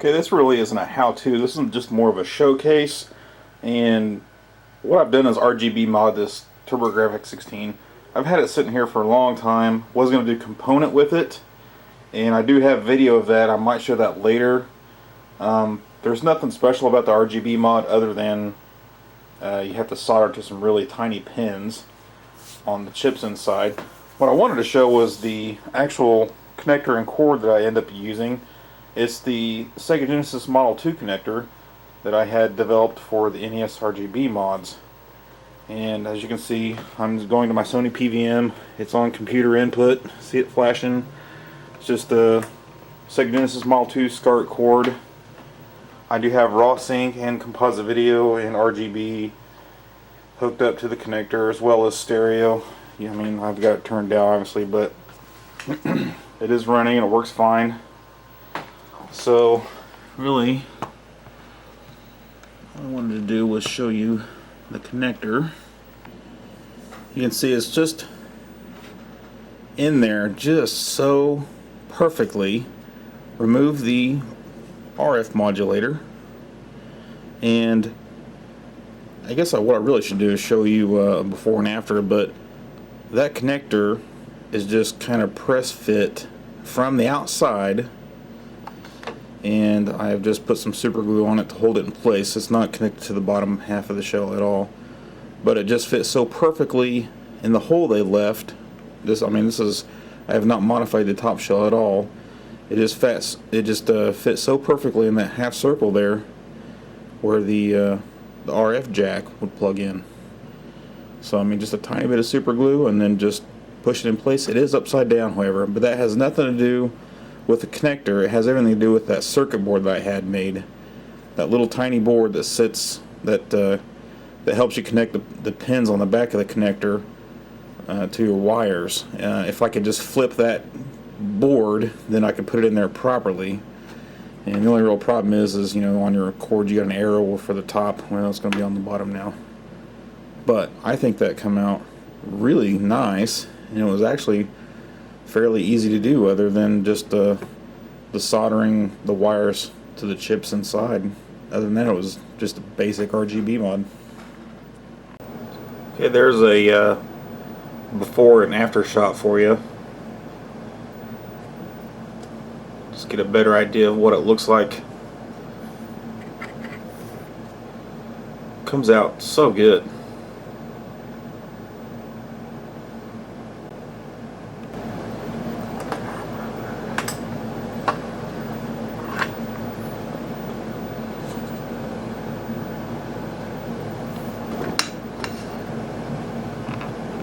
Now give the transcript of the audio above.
Okay, this really isn't a how-to. This is just more of a showcase. And what I've done is RGB mod this TurboGrafx 16. I've had it sitting here for a long time. Was going to do component with it, and I do have video of that. I might show that later. There's nothing special about the RGB mod other than you have to solder to some really tiny pins on the chips inside. What I wanted to show was the actual connector and cord that I end up using. It's the Sega Genesis Model 2 connector that I had developed for the NES RGB mods. And as you can see, I'm going to my Sony PVM. It's on computer input. See it flashing? It's just the Sega Genesis Model 2 SCART cord. I do have raw sync and composite video and RGB hooked up to the connector, as well as stereo. Yeah, I mean, I've got it turned down obviously, but it is running and it works fine. So really, what I wanted to do was show you the connector. You can see it's just in there just so perfectly. Remove the RF modulator, and I guess what I really should do is show you before and after, but that connector is just kind of press fit from the outside, and I have just put some super glue on it to hold it in place. It's not connected to the bottom half of the shell at all, but it just fits so perfectly in the hole they left. I have not modified the top shell at all. It just fits so perfectly in that half circle there where the RF jack would plug in. So I mean, just a tiny bit of super glue and then just push it in place. It is upside down, however, but that has nothing to do with the connector. It has everything to do with that circuit board that I had made. That little tiny board that sits, that helps you connect the pins on the back of the connector to your wires. If I could just flip that board, then I could put it in there properly. And the only real problem is you know, on your cord you got an arrow for the top. Well, it's going to be on the bottom now. But I think that come out really nice, and it was actually fairly easy to do, other than just the soldering the wires to the chips inside. Other than that, it was just a basic RGB mod. Okay, there's a before and after shot for you. Just get a better idea of what it looks like. Comes out so good.